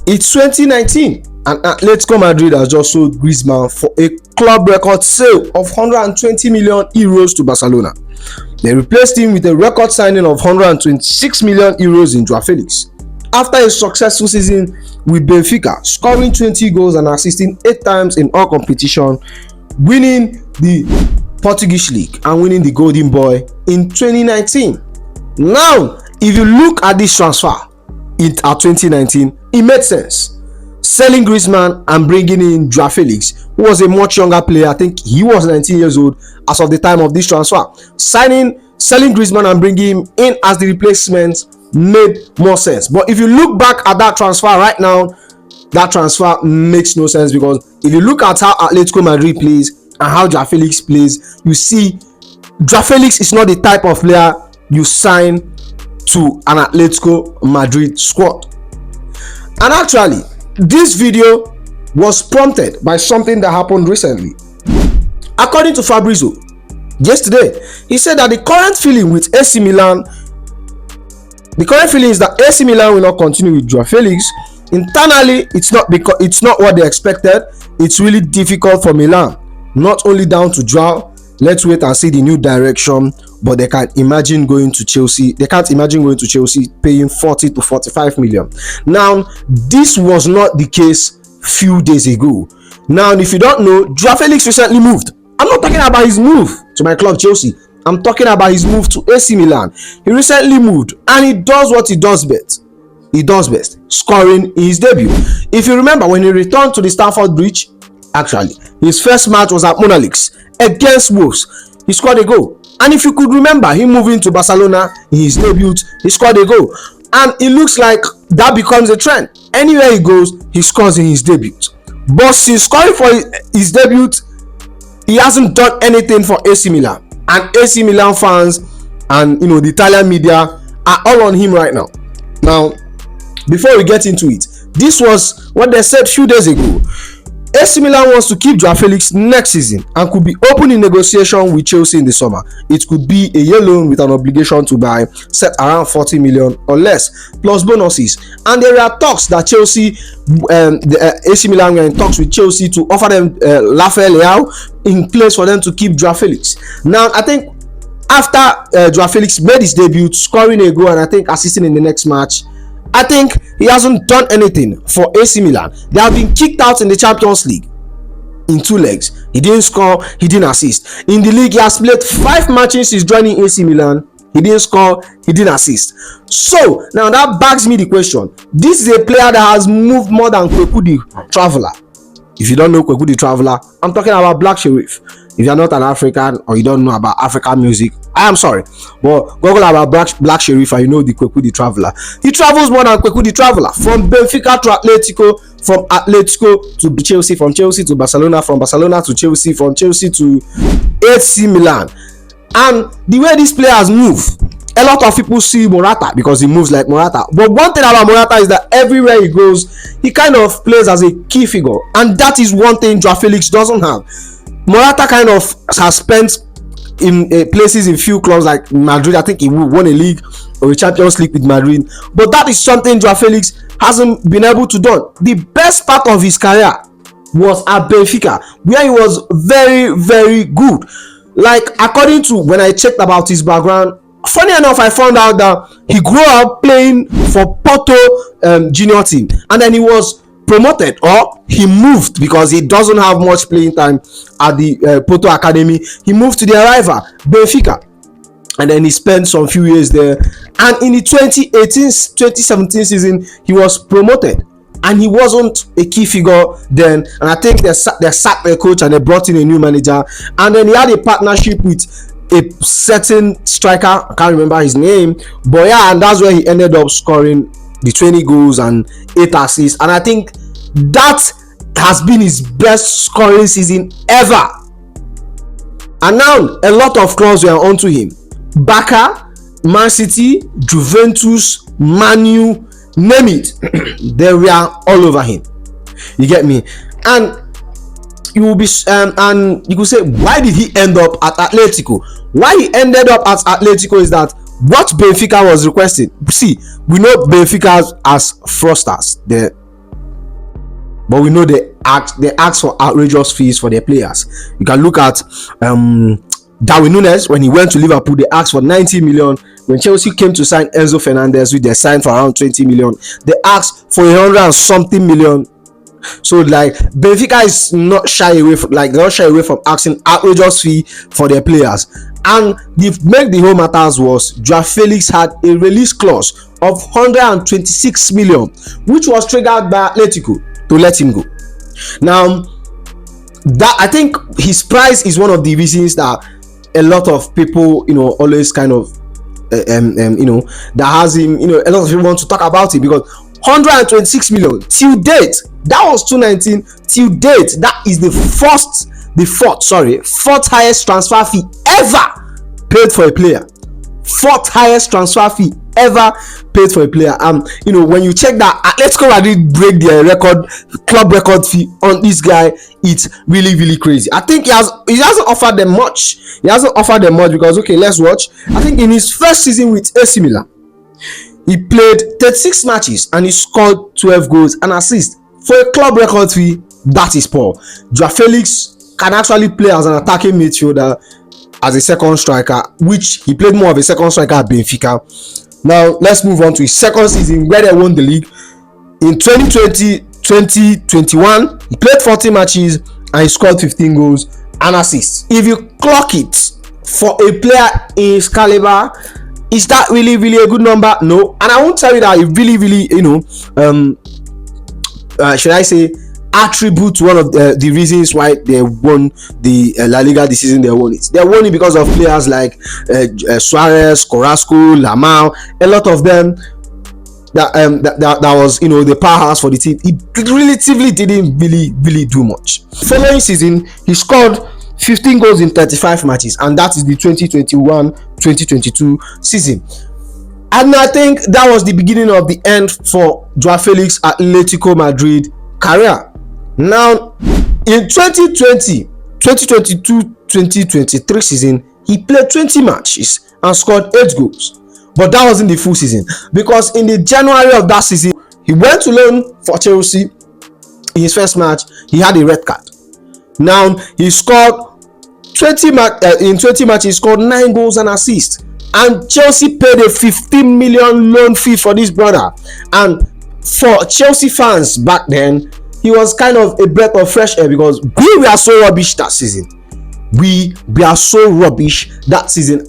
It's 2019 and Atletico Madrid has just sold Griezmann for a club record sale of 120 million euros to Barcelona. They replaced him with a record signing of 126 million euros in João Félix. After a successful season with Benfica, scoring 20 goals and assisting 8 times in all competition, winning the Portuguese League and winning the Golden Boy in 2019. Now, if you look at this transfer in 2019, it made sense. Selling Griezmann and bringing in João Félix, who was a much younger player. I think he was 19 years old as of the time of this transfer. Selling Griezmann and bringing him in as the replacement made more sense. But if you look back at that transfer right now, that transfer makes no sense, because if you look at how Atletico Madrid plays and how João Félix plays, you see João Félix is not the type of player you sign to an Atletico Madrid squad. And actually, this video was prompted by something that happened recently. According to Fabrizio, yesterday, he said that the current feeling is that AC Milan will not continue with João Félix. Internally, it's not what they expected. It's really difficult for Milan, not only down to Joao. Let's wait and see the new direction, but they can't imagine going to Chelsea. They can't imagine going to Chelsea paying 40 to 45 million. Now, this was not the case few days ago. Now, if you don't know, Joao Félix recently moved. I'm not talking about his move to my club Chelsea. I'm talking about his move to AC Milan. He recently moved and he does what he does best. He does best, scoring in his debut. If you remember, when he returned to the Stamford Bridge, actually, his first match was at Monalix against Wolves. He scored a goal. And if you could remember, him moving to Barcelona in his debut, he scored a goal. And it looks like that becomes a trend. Anywhere he goes, he scores in his debut. But since scoring for his debut, he hasn't done anything for AC Milan. And AC Milan fans and the Italian media are all on him right now. Now, before we get into it, this was what they said a few days ago. AC Milan wants to keep João Félix next season and could be open in negotiation with Chelsea in the summer. It could be a year loan with an obligation to buy set around 40 million or less, plus bonuses. And there are talks that AC Milan were in talks with Chelsea to offer them Joao in place for them to keep João Félix. Now, I think after João Félix made his debut, scoring a goal and I think assisting in the next match, I think he hasn't done anything for AC Milan. They have been kicked out in the Champions League in 2 legs. He didn't score, he didn't assist. In the league, he has played 5 matches since joining AC Milan. He didn't score, he didn't assist. So, now that begs me the question. This is a player that has moved more than Kweku the Traveller. If you don't know Kweku the Traveller, I'm talking about Black Sheriff. If you're not an African or you don't know about African music, I am sorry, but Google about Black Sheriff and you know the Kweku the Traveller. He travels more than Kweku the Traveller. From Benfica to Atletico, from Atletico to Chelsea, from Chelsea to Barcelona, from Barcelona to Chelsea, from Chelsea to AC Milan. And the way these players move, a lot of people see Morata because he moves like Morata. But one thing about Morata is that everywhere he goes, he kind of plays as a key figure. And that is one thing João Félix doesn't have. Morata kind of has spent in places in few clubs like Madrid. I think he won a league or a Champions League with Madrid. But that is something João Félix hasn't been able to do. The best part of his career was at Benfica, where he was very, very good. Like, according to when I checked about his background, funny enough, I found out that he grew up playing for Porto junior team, and then he was promoted, or he moved because he doesn't have much playing time at the Porto Academy. He moved to their rival Benfica, and then he spent some few years there. And in the 2018-2017 season, he was promoted, and he wasn't a key figure then. And I think they sacked their coach and they brought in a new manager, and then he had a partnership with a certain striker. I can't remember his name, but yeah, and that's where he ended up scoring the 20 goals and 8 assists, and I think that has been his best scoring season ever. And now a lot of clubs were onto him. Barca, Man City, Juventus, Man U, name it, they were all over him. You get me? And you will be and you could say, why did he end up at Atletico? Why he ended up at Atletico is that what Benfica was requesting. See, we know Benfica as fraudsters. but we know they ask for outrageous fees for their players. You can look at Darwin Núñez. When he went to Liverpool, they asked for 90 million. When Chelsea came to sign Enzo Fernandez, which they signed for around 20 million, they asked for 100 and something million. So like Benfica is not shy away from asking outrageous fee for their players. And the make the whole matters was Joao Félix had a release clause of 126 million, which was triggered by Atletico to let him go. Now, that I think his price is one of the reasons that a lot of people, always kind of, that has him, a lot of people want to talk about it, because 126 million till date, that was 2019, till date, that is the fourth highest transfer fee ever paid for a player. Fourth highest transfer fee ever paid for a player. When you check that Atletico Madrid break their club record fee on this guy, it's really, really crazy. I think he hasn't offered them much. Because, okay, let's watch. I think in his first season with AC Milan, he played 36 matches and he scored 12 goals and assists. For a club record fee, that is poor. Joao Félix can actually play as an attacking midfielder, as a second striker, which he played more of a second striker at Benfica. Now, let's move on to his second season where they won the league. In 2020-2021, he played 40 matches and he scored 15 goals and assists. If you clock it for a player in his caliber, is that really, really a good number? No. And I won't tell you that it really, really, should I say, attribute one of the reasons why they won the La Liga this season. They won it because of players like Suarez, Carrasco, Lamau, a lot of them that was the powerhouse for the team. It relatively didn't really do much. Following season, he scored 15 goals in 35 matches, and that is the 2021-2022 season. And I think that was the beginning of the end for Joao Félix Atletico Madrid career. Now, in 2022-2023 season, he played 20 matches and scored 8 goals. But that wasn't the full season, because in the January of that season, he went to loan for Chelsea. In his first match, he had a red card. Now, he scored in 20 matches, he scored 9 goals and assists. And Chelsea paid a 15 million loan fee for this brother. And for Chelsea fans back then, he was kind of a breath of fresh air, because we were so rubbish that season.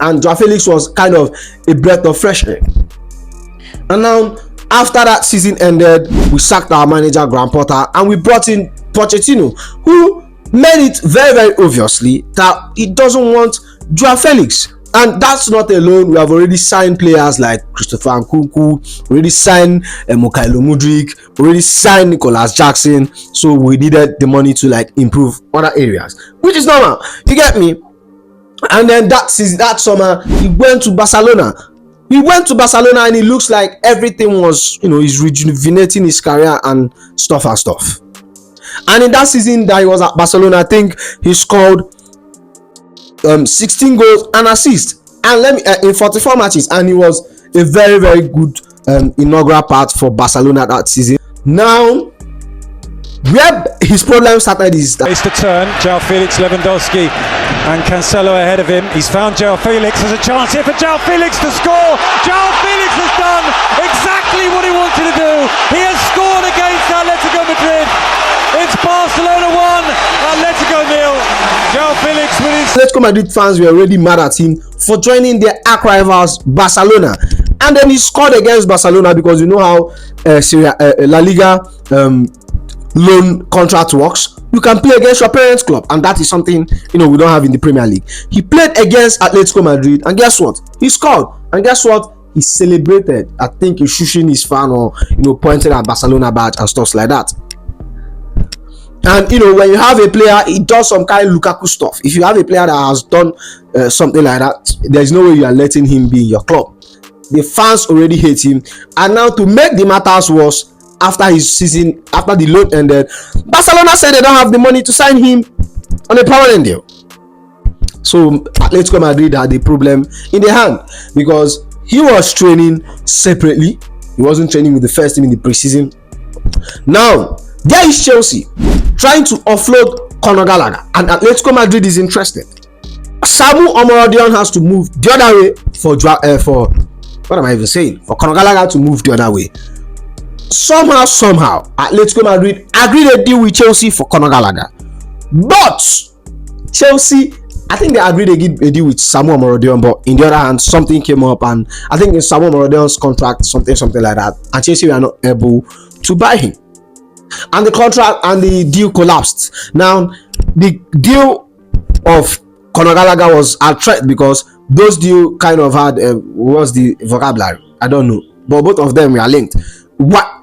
And Joao Félix was kind of a breath of fresh air. And now, after that season ended, we sacked our manager Graham Potter and we brought in Pochettino, who made it very, very obviously that he doesn't want Joao Félix. And that's not alone. We have already signed players like Christopher Nkunku, already signed Mykhailo Mudryk, already signed Nicholas Jackson. So we needed the money to improve other areas, which is normal. You get me? And then that summer, he went to Barcelona. And it looks like everything was, he's rejuvenating his career and stuff. And in that season that he was at Barcelona, I think he scored 16 goals and assists, and in 44 matches, and he was a very, very good inaugural part for Barcelona that season. Now, where his problem started is that it's the turn. João Félix, Lewandowski, and Cancelo ahead of him. He's found João Félix. There's a chance here for João Félix to score. João Félix has done exactly what he wanted to do. He has scored against Atletico Madrid. It's Barcelona 1, Atletico 0. João Félix with his... Atletico Madrid fans were already mad at him for joining their arch rivals Barcelona. And then he scored against Barcelona, because you know how La Liga loan contract works. You can play against your parents' club, and that is something we don't have in the Premier League. He played against Atletico Madrid, and guess what? He scored. And guess what? He celebrated. I think he's shushing his fan, or pointing at Barcelona badge and stuff like that. And when you have a player, he does some kind of Lukaku stuff. If you have a player that has done something like that, there's no way you are letting him be in your club. The fans already hate him. And now, to make the matters worse, after his season, after the loan ended, Barcelona said they don't have the money to sign him on a permanent deal. So Atletico Madrid had the problem in their hand, because he was training separately. He wasn't training with the first team in the preseason. Now, There is Chelsea trying to offload Conor Gallagher, and Atletico Madrid is interested. Samu Omorodion has to move the other way for what am I even saying? For Conor Gallagher to move the other way. Somehow, Atletico Madrid agreed a deal with Chelsea for Conor Gallagher, but Chelsea, I think they agreed a deal with Samu Omorodion, but in the other hand, something came up, and I think in Samu Omorodion's contract, something like that, and Chelsea were not able to buy him, and the contract and the deal collapsed. Now, the deal of Conor Gallagher was a threat because those deal kind of had what's the vocabulary? I don't know, but both of them were linked. What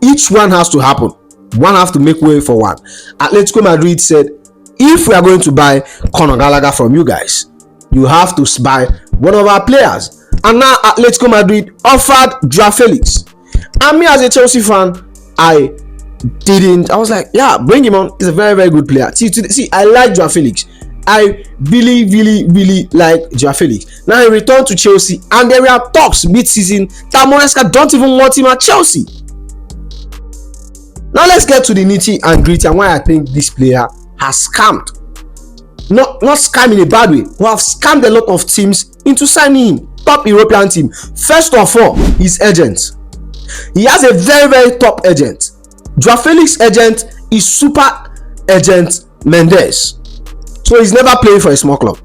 each one has to happen. One have to make way for one. Atletico Madrid said, if we are going to buy Conor Gallagher from you guys, you have to buy one of our players. And now Atletico Madrid offered João Félix. And me as a Chelsea fan, I was like, yeah, bring him on. He's a very, very good player. See, I like João Félix. I really like João Félix. Now he returned to Chelsea, and there were talks mid-season that Maresca don't even want him at Chelsea. Now let's get to the nitty and gritty and why I think this player has scammed. Not scam in a bad way, who have scammed a lot of teams into signing him. Top European team. First of all, his agent. He has a very, very top agent. João Félix agent is super agent Mendes. So he's never playing for a small club,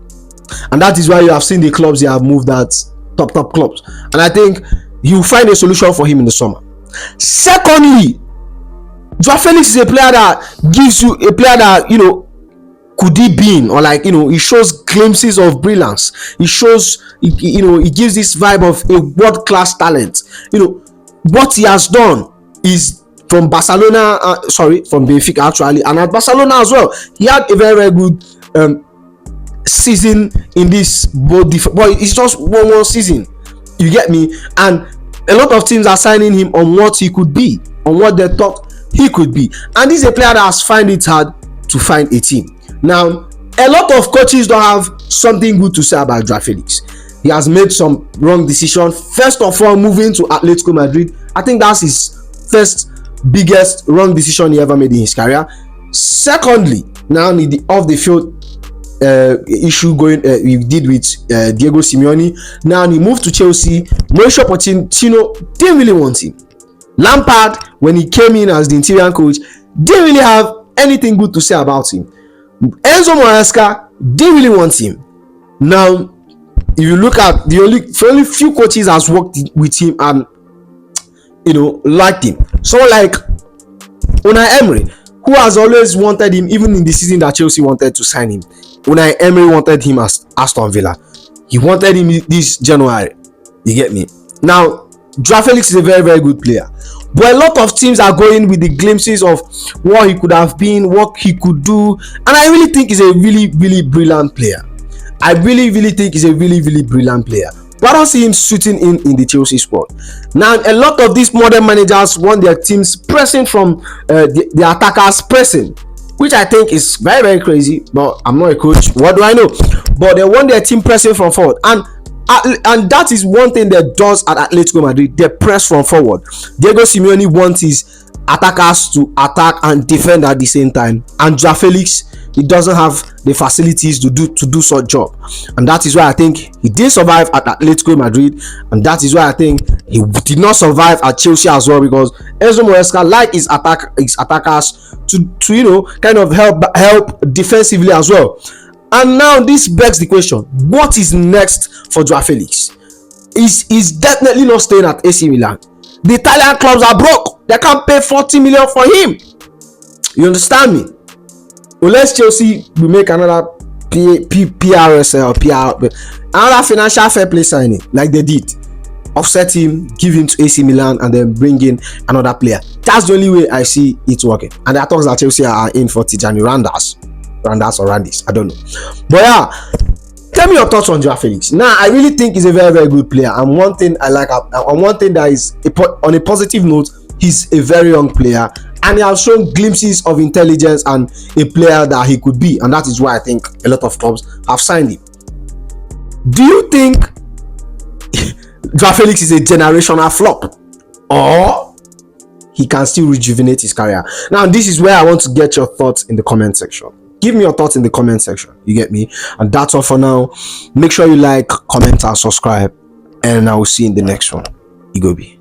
and that is why you have seen the clubs they have moved at top clubs, and I think you find a solution for him in the summer. Secondly, João Félix is a player that gives you a player that, you know, could he be in, or like, you know, he shows glimpses of brilliance. He shows, you know, he gives this vibe of a world-class talent. You know what he has done is from Barcelona, from Benfica actually, and at Barcelona as well. He had a very, very good season in this but it's just one season, you get me, and a lot of teams are signing him on what he could be, on what they thought he could be, and this is a player that has found it hard to find a team. Now, a lot of coaches don't have something good to say about João Félix. He has made some wrong decisions. First of all, moving to Atletico Madrid, I think that's his first biggest wrong decision he ever made in his career. Secondly, now the off the field issue he did with Diego Simeone. Now he moved to Chelsea. Mauricio Pochettino didn't really want him. Lampard, when he came in as the interior coach, didn't really have anything good to say about him. Enzo Maresca didn't really want him. Now, if you look at only few coaches has worked with him and, you know, liked him. Someone like Unai Emery, who has always wanted him, even in the season that Chelsea wanted to sign him. Unai Emery wanted him as Aston Villa. He wanted him this January. You get me? Now, João Félix is a very, very good player, but a lot of teams are going with the glimpses of what he could have been, what he could do, and I really think he's a really, really brilliant player. I really think he's a really, really brilliant player. But I don't see him suiting in the Chelsea squad. Now, a lot of these modern managers want their teams pressing from the attackers pressing, which I think is very, very crazy. But I'm not a coach. What do I know? But they want their team pressing from forward, and that is one thing that does at Atletico Madrid. They press from forward. Diego Simeone wants his attackers to attack and defend at the same time, and João Félix, he doesn't have the facilities to do such job, and that is why I think he did survive at Atletico Madrid, and that is why I think he did not survive at Chelsea as well, because Enzo Maresca like his attackers to you know, kind of help defensively as well. And now this begs the question: what is next for João Félix? He's definitely not staying at AC Milan. The Italian clubs are broke. They can't pay 40 million for him. You understand me? Unless Chelsea will make another another financial fair play signing like they did, offset him, give him to AC Milan, and then bring in another player. That's the only way I see it working. And there are talks that Chelsea are in for Tijani Randis, I don't know. But yeah, tell me your thoughts on João Félix. Now, I really think he's a very, very good player, and one thing I like, and one thing that is on a positive note, he's a very young player, and he has shown glimpses of intelligence and a player that he could be, and that is why I think a lot of clubs have signed him. Do you think João Félix is a generational flop, or he can still rejuvenate his career. Now, this is where I want to get your thoughts in the comment section. Give me your thoughts in the comment section. You get me? And that's all for now. Make sure you like, comment, and subscribe. And I will see you in the next one. Igobi.